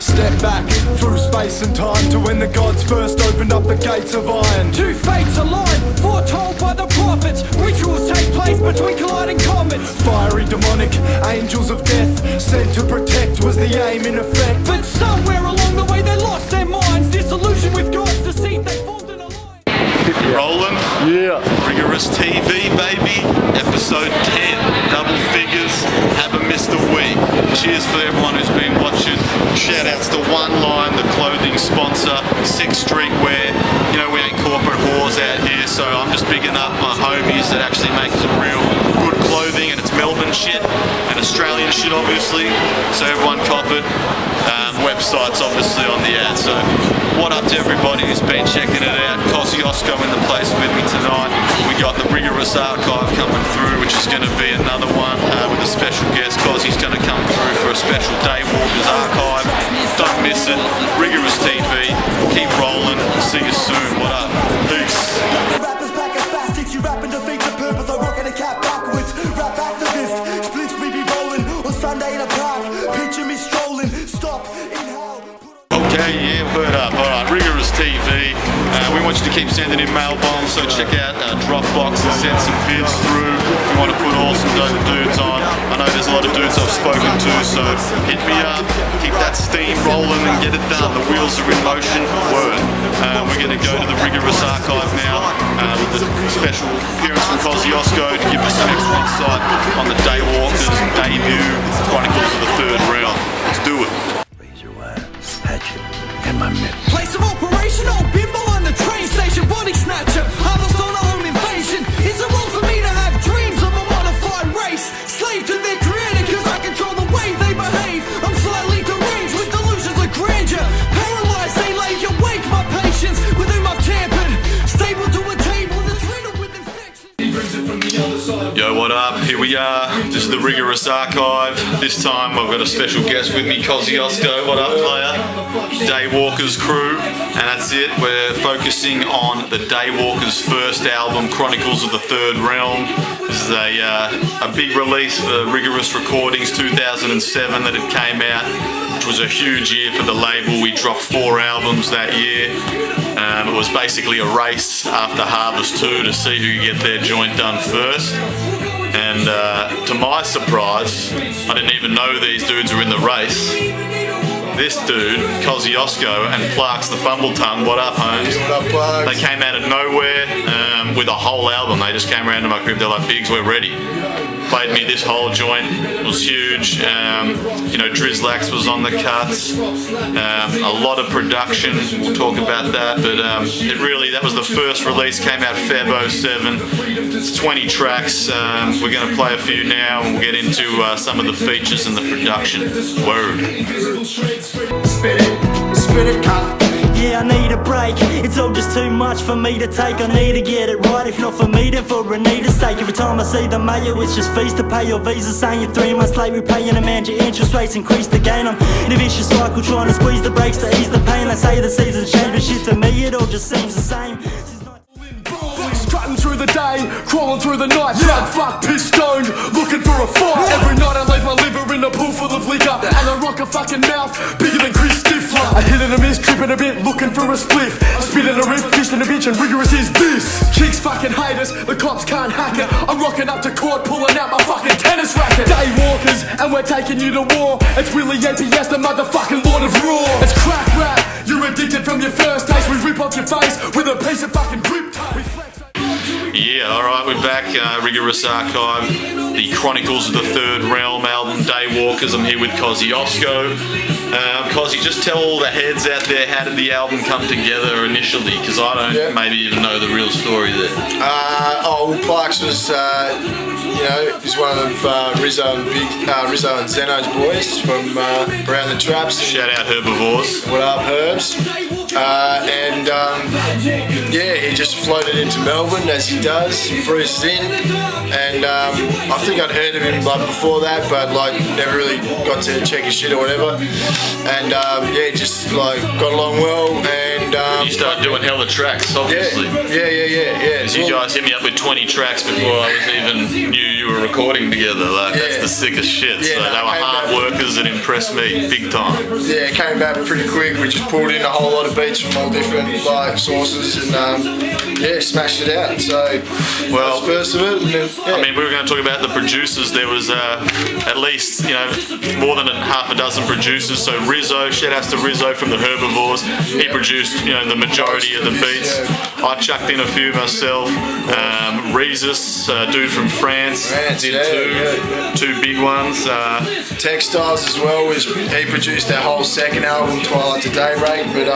Step back through space and time to when the gods first opened up the gates of iron. Two fates align, foretold by the prophets. Rituals take place between colliding comets. Fiery demonic angels of death, sent to protect was the aim in effect. But somewhere along the way they lost their minds, disillusioned with God's deceit, they formed an alliance. Rolling, Yeah. Rigorous TV, baby, episode 10, double figures, haven't missed a week. Cheers for everyone who's been watching. Shout outs to One Line, the clothing sponsor, 6th Street Wear. You know, we ain't corporate whores out here, so I'm just bigging up my homies that actually make some real good clothing, and it's Melbourne shit and Australian shit, obviously, so everyone cop it. Website's obviously on the ad, so what up to everybody who's been checking it out. Koziosko in the place with me tonight. We got the Rigorous Archive coming through, which is going to be another one with a special guest. Kozzy's going to come through for a special Daywalkers Archive. Don't miss it. Rigorous TV. Keep rolling. See you soon. What up? Peace. Rappers back as bastards, you rap and defeat the purpose. I'm rocking a cap backwards. Rap activist, splits we be rolling on Sunday in a park. Picture me strolling. Stop, inhale. Okay, yeah, word up. Alright, Rigorous TV. We want you to keep sending in mail bombs, so check out Dropbox and send some vids through. We want to put awesome dope dudes on. I know there's a lot of dudes I've spoken to, so hit me up, keep that steam rolling and get it done. The wheels are in motion. Word. We're going to go to the Rigorous Archive now with the special appearance from Koziosko to give us some extra insight on the Daywalkers debut, Chronicles of the Third Realm. Let's do it. Razor wire, hatchet, and my mitt. Place of operation, old bimbo on the train station, body snatcher, harvest on a home invasion. Is it wrong for me to have dreams of a modified race? Slave to their creator, cause I control the way they behave. I'm slightly deranged with delusions of grandeur. Paralyzed, they lay awake, my patience, with whom I've tampered. Stable to a table that's riddled with infection. Yo, what up? Here we are. This is the Rigorous Archive. This time I've got a special guest with me, Koziosko. What up, player? Daywalkers crew. And that's it. We're focusing on the Daywalkers' first album, Chronicles of the Third Realm. This is a big release for Rigorous Recordings, 2007 that it came out, which was a huge year for the label. We dropped 4 albums that year. It was basically a race after Harvest 2 to see who could get their joint done first. And to my surprise, I didn't even know these dudes were in the race. This dude, Koziosko, and Clark's the Fumbletongue. What up, Holmes? What up, Clark? They came out of nowhere with a whole album. They just came around to my crib. They're like, Biggs, we're ready. Played me this whole joint. It was huge. You know, Drizlax was on the cuts. A lot of production. We'll talk about that. But that was the first release. Came out Feb 07. It's 20 tracks. We're going to play a few now, and we'll get into some of the features and the production. Word. Spit it, cut. Yeah, I need a break. It's all just too much for me to take. I need to get it right. If not for me, then for Anita's sake. Every time I see the mayor, it's just fees to pay your visa. Saying you're 3 months late, repaying a man. Your interest rates increase the gain. I'm in a vicious cycle, trying to squeeze the brakes to ease the pain. They say the season's changed, but shit to me, it all just seems the same. Cutting through the day, crawling through the night, drug fuck, piss stoned, looking for a fight. Every night I leave my liver in a pool full of liquor, and I rock a fucking mouth bigger than Chris Stifler. I hit and a miss, tripping a bit, looking for a spliff, spitting a rip, fishing a bitch, and Rigorous is this. Chicks fucking haters, the cops can't hack it. I'm rocking up to court, pulling out my fucking tennis racket. Daywalkers, and we're taking you to war. It's Willie APS, the motherfucking Lord of Raw. It's crack rap, you're addicted from your first taste. We rip off your face with a piece of fucking grip tape. Yeah, alright, we're back. Rigorous Archive, the Chronicles of the Third Realm album, Daywalkers. I'm here with Koziosko. Kozzy, just tell all the heads out there, how did the album come together initially? Because I don't maybe even know the real story there. Clark's was, he's one of Rizzo and Zeno's boys from around the traps. Shout out Herbivores. What up, Herbs? He just floated into Melbourne as he does, bruises in, and I think I'd heard of him like before that, but like never really got to check his shit or whatever. And yeah, just like got along well, and You started doing hella tracks, obviously. yeah. Because you guys hit me up with 20 tracks before I was even knew you were recording together. Like, that's the sickest shit. Yeah, So no, they were hard workers that impressed me big time. Yeah, it came back pretty quick. We just pulled in a whole lot of beats from all different like sources, and yeah, smashed it out. So Well, that's the first of it. And then, I mean, we were going to talk about the producers. There was at least, more than half a dozen producers. So Rizzo, shout outs to Rizzo from the Herbivores. He produced, the majority of the beats. I chucked in a few myself. Rezus, dude from France, did two big ones. Textiles as well. He produced their whole second album, Twilight to Daybreak, but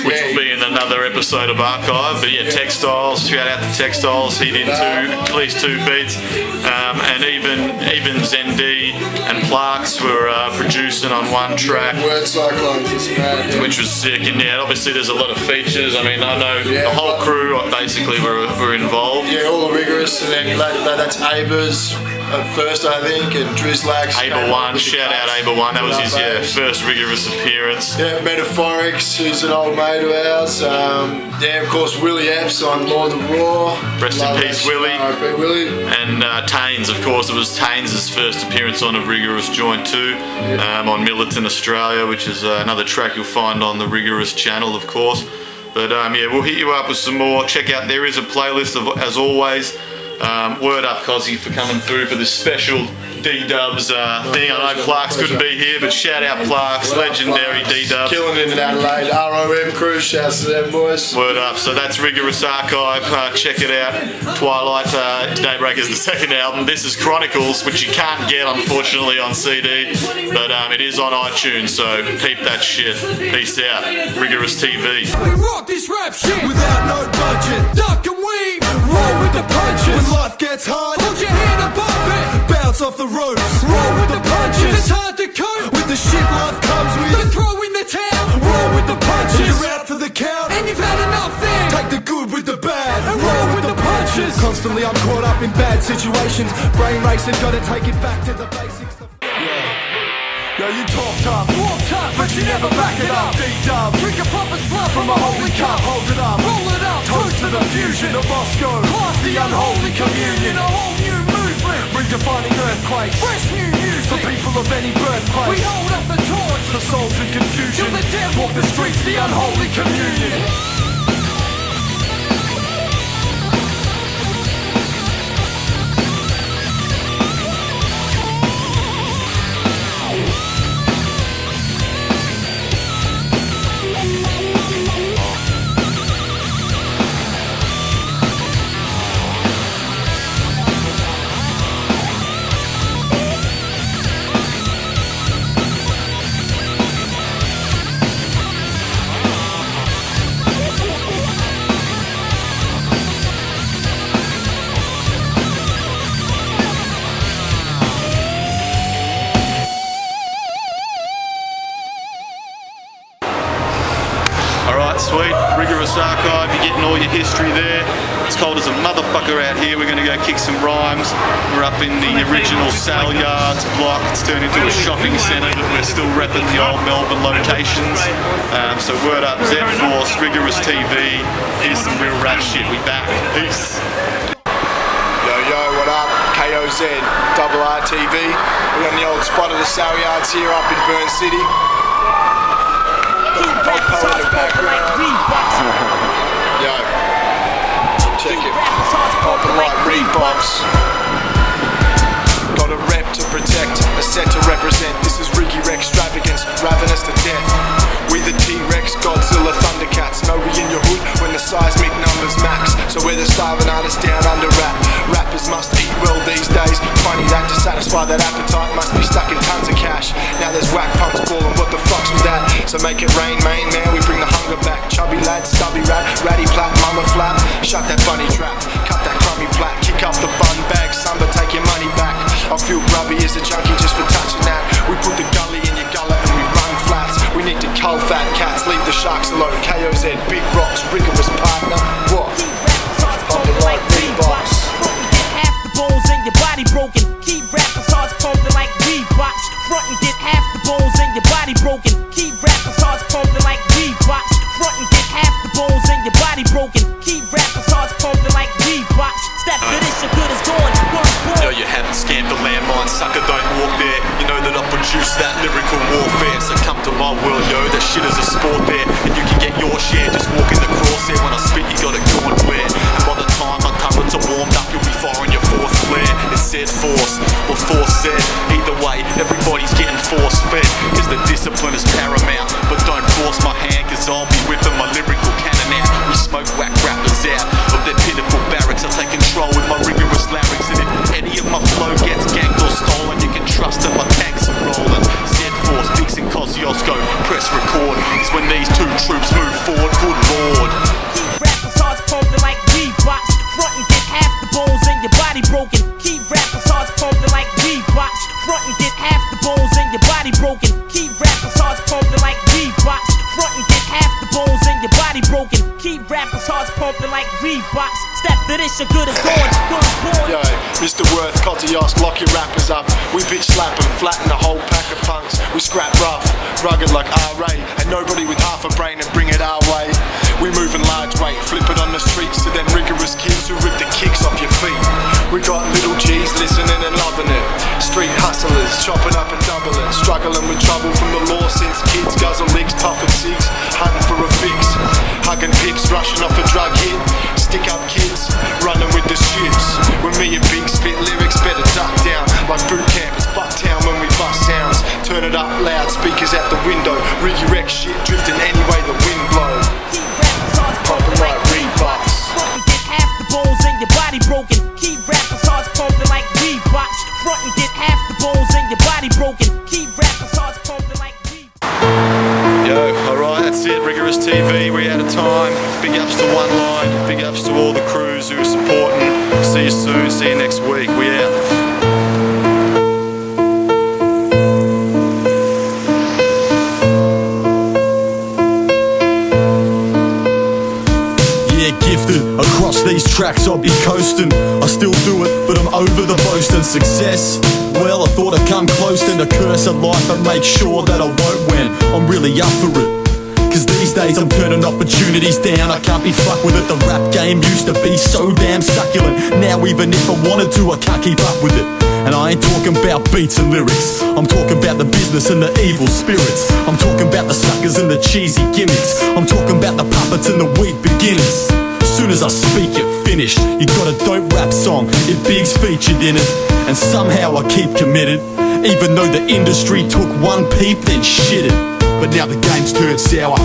which will be in another episode of Archive. But yeah, Textiles, shout out to Textiles. He did at least two beats, and even Zendi and Plaques were producing on one track. Word Cyclones, it's mad, yeah. Which was sick, and yeah, obviously there's a lot of features. I mean, I know the whole crew basically were involved. Yeah, all the Rigorous, and then that's Aber's at first, I think, and Drizzlax. Aber One, shout out Aber One. That was his first Rigorous appearance. Yeah, Metaphorics, who's an old mate of ours. Yeah, of course, Willie Epps on Lord of Raw. Rest in peace, Willie. R.I.P. Willie. And Taines, of course, it was Taines' first appearance on a Rigorous joint too, on Militant Australia, which is another track you'll find on the Rigorous channel, of course. But yeah, we'll hit you up with some more. Check out, there is a playlist of, as always. Word up, Kozzy, for coming through for this special D-Dubs thing. I know Plaques couldn't be here, but shout out Plaques, legendary D-Dubs. Killing it in Adelaide. ROM crew, shouts to them boys. Word up. So that's Rigorous Archive. Check it out. Twilight to Daybreak is the second album. This is Chronicles, which you can't get, unfortunately, on CD, but it is on iTunes, so peep that shit. Peace out. Rigorous TV. We rock this rap shit without no budget. Duck and weave, roll with the punches. When life gets hard, hold your head above it. Bounce off the ropes, roll with the punches. It's hard to cope with the shit life comes with. Don't throw in the towel, roll with the punches. You're out for the count, and you've had enough then. Take the good with the bad, and roll with the punches. Constantly I'm caught up in bad situations. Brain racing, gotta take it back to the basics. Yo, you talk tough, walk tough, but you never back it up. D-Dub, drink a proper fluff from a holy cup. Hold it up, roll it up, toast to the fusion of Moscow. Class the unholy communion, a whole new movement. Redefining earthquakes, fresh new music for people of any birthplace. We hold up the torch for souls in confusion. Till the dead walk the streets, the unholy communion. Sweet, Rigorous Archive, you're getting all your history there. It's cold as a motherfucker out here. We're going to go kick some rhymes. We're up in the original Sale Yards block. It's turned into a shopping centre, but we're still repping the old Melbourne locations. So word up, Z-Force, Rigorous TV. Here's some real rap shit. We back. Peace. Yo, what up? KOZ, Double RTV. We're on the old spot of the Sale Yards here up in Burn City. Big poet in the background. Yo, check it. Popping like Reeboks. Got a rep to protect, a set to represent. This is Riggy Rex extravagance, ravenous to death. We the T-Rex, Godzilla, Thundercats. Know we in your hood when the seismic numbers max. So we're the starving artists down under rap. Rappers must eat well these days. Funny that to satisfy that appetite must be stuck in tons of cash. Now there's whack punks balling, what the fuck's with that? So make it rain, main man, we bring the hunger back. Chubby lad, stubby rat, ratty plat, mama flap. Shut that funny trap, cut that crummy plat. Kick up the bun bag, samba, take your money back. I feel grubby as a junkie just for touching that. We put the gully in your gullet and we run flats. We need to cull fat cats, leave the sharks alone. KOZ, big rocks, Rigorous partner. What? Popping like Reeboks. Half the balls in Keep rappers' hearts pumping like Reeboks. Front and get half the bones in your body broken. Keep rappers' hearts pumping like Reeboks. Step to this, your good is gone. Yo, you haven't scanned the landmine, sucker, don't walk there. You know that I produce that lyrical warfare. So come to my world, yo, that shit is a sport there. And you can get your share, just walk in the crosshair. When I spit, you gotta go and wear. And by the time my turrets are warmed up, you'll be firing your fourth flare. It said force, or force said. Either way, everybody's getting force fed. Cause the discipline is paramount. But don't force my hand, cause I'll be whipping my lyrical cannon out. We smoke whack rappers out of their pitiful barracks. I take control with my rigorous larynx. And if any of my flow gets ganked or stolen, you can trust that my tanks are rolling. Z-Force, Bigs Koziosko, press record. Is when these two troops move forward, good lord. Keep rappers' hearts pumping like Reeboks. Front and get half the bones in your body broken. Keep rappers' hearts pumping like Reeboks. Front and get half the bones in your body broken. Keep rappers' hearts pumping like Reeboks. Front and get half the bones in your body broken. Keep rappers' hearts pumping like Reeboks. Step to this, your good is gone. Yo, Mr. Worth, Koziosk, lock your rappers up. We bitch slap and flatten a whole pack of punks. We scrap rough, rugged like RA. And nobody with half a brain and bring it our way. We move in large weight, flip it on the streets to them rigorous kids who rip the kicks off your feet. We got little G's listening and loving it. Street hustlers, chopping up and doubling. Struggling with trouble from the law since kids. Guzzle leaks, puff and cigs, hunting for a fix. Hugging pips, rushing off a drug hit. Stick up kids, running with the shits. When me and Big spit lyrics, better duck down. Like boot camp, it's Bucktown when we bust sounds. Turn it up loud, speakers out the window. Riggy wreck shit, drifting any way the wind blows. Pumping like Reeboks. Front and get half the bones in your body broken. Keep rappers' hearts pumping like Reeboks. Front and get half the bones in your body broken. Keep rappers' hearts pumping like Reeboks. Yo, alright, that's it, Rigorous TV, we're out of time. Big ups to One Line, big ups to all the crews who are supporting. See you soon, see you next week, we out. Gifted across these tracks, I'll be coasting. I still do it, but I'm over the boast and success. Well, I thought I'd come close, then the curse of life and make sure that I won't win. I'm really up for it. Cause these days I'm turning opportunities down. I can't be fucked with it. The rap game used to be so damn succulent. Now even if I wanted to, I can't keep up with it. And I ain't talking about beats and lyrics. I'm talking about the business and the evil spirits. I'm talking about the suckers and the cheesy gimmicks. I'm talking about the puppets and the weak beginners. Soon as I speak it finished. You got a dope rap song, if Biggs featured in it. And somehow I keep committed. Even though the industry took one peep then shit it. But now the game's turned sour.